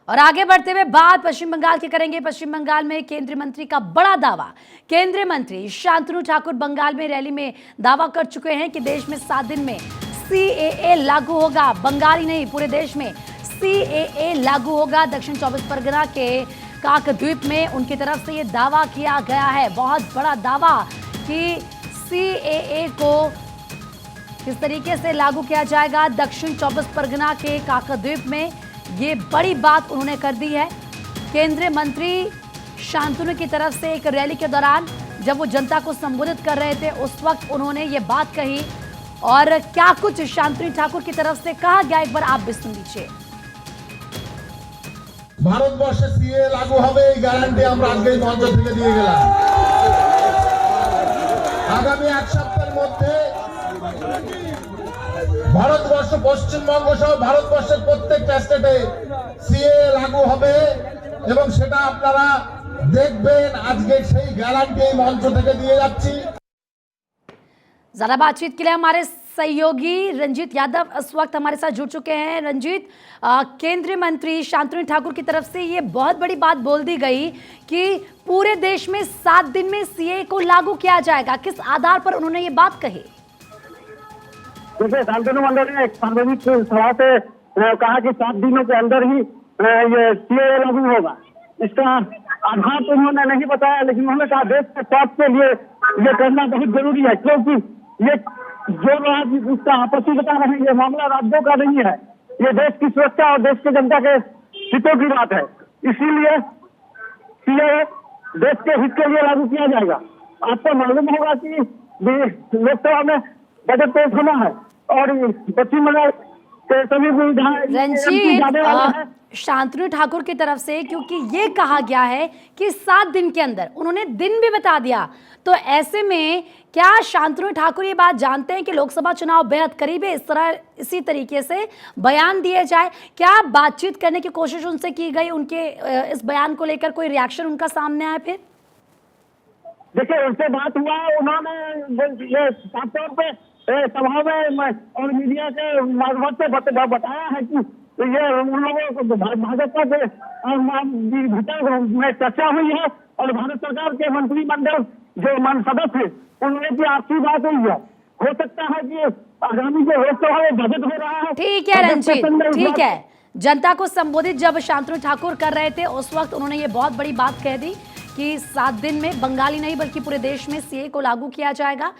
और आगे बढ़ते हुए बात पश्चिम बंगाल की करेंगे। पश्चिम बंगाल में केंद्रीय मंत्री का बड़ा दावा। केंद्रीय मंत्री शांतनु ठाकुर बंगाल में रैली में दावा कर चुके हैं कि देश में 7 दिन में सीएए लागू होगा। बंगाल ही नहीं, पूरे देश में सीएए लागू होगा। दक्षिण 24 परगना के काकद्वीप में उनकी तरफ से यह दावा किया गया है, बहुत बड़ा दावा, कि सीएए को किस तरीके से लागू किया जाएगा दक्षिण 24 परगना के काकद्वीप में। ये बड़ी बात उन्होंने कर दी है। केंद्रीय मंत्री शांतनु की तरफ से एक रैली के दौरान जब वो जनता को संबोधित कर रहे थे, उस वक्त उन्होंने ये बात कही। और क्या कुछ शांतनु ठाकुर की तरफ से कहा गया, एक बार आप भी सुन लीजिए। ভারতবর্ষে সিএ লাগু হবে এই গ্যারান্টি আমরা আজকেই মঞ্চ থেকে দিয়ে গেলাম। আগামী এক সপ্তাহের মধ্যে ভারতবর্ষ, পশ্চিমবঙ্গ সহ ভারতবর্ষের প্রত্যেকটা স্টেটে সিএ লাগু হবে এবং সেটা আপনারা দেখবেন। আজকে সেই গ্যারান্টি এই মঞ্চ থেকে দিয়ে যাচ্ছি। ज्यादा बातचीत के लिए हमारे सहयोगी रंजीत यादव इस वक्त हमारे साथ जुड़ चुके हैं। रंजीत, केंद्रीय मंत्री शांतनु ठाकुर की तरफ से ये बहुत बड़ी बात बोल दी गई कि पूरे देश में 7 दिन में सीए को लागू किया जाएगा। किस आधार पर उन्होंने ये बात कही? देखिए, शांतनु मंडल ने एक सार्वजनिक सभा से कहा कि 7 दिनों के अंदर ही ये सीए लागू होगा। इसका आधार तो उन्होंने नहीं बताया, लेकिन उन्होंने कहा देश के स्वास्थ्य के लिए ये करना बहुत जरूरी है, क्योंकि ये जो राज्य उसका आपसी बता रहे हैं, ये मामला राज्यों का नहीं है, ये देश की सुरक्षा और देश की जनता के हितों की बात है। इसीलिए सीए देश के हित के लिए लागू किया जाएगा। आपको मालूम होगा कि लोकसभा में बजट पेश होना है और पश्चिम बंगाल के सभी रंजीत, शांतनु ठाकुर की तरफ से क्योंकि ये कहा गया है कि 7 दिन के अंदर, उन्होंने दिन भी बता दिया, तो ऐसे में क्या शांतनु ठाकुर ये बात जानते हैं कि लोकसभा चुनाव बेहद करीब है? इसी तरीके से बयान दिए जाए, क्या बातचीत करने की कोशिश उनसे की गई? उनके इस बयान को लेकर कोई रिएक्शन उनका सामने आया? फिर देखिए, उनसे बात हुआ, उन्होंने साफ तौर पे सभा में और मीडिया के माध्यम से बताया है कि ये उन लोगों को भाजपा के घटक में चर्चा हुई है और भारत सरकार के मंत्रिमंडल जो सदस्य है उनमें की आपसी बात हुई है। हो सकता है कि आगामी जो लोकसभा में बजट हो रहा है। ठीक है रंजीत, ठीक है। जनता को संबोधित जब शांतनु ठाकुर कर रहे थे, उस वक्त उन्होंने ये बहुत बड़ी बात कह दी कि 7 दिन में बंगाली नहीं बल्कि पूरे देश में सीए को लागू किया जाएगा।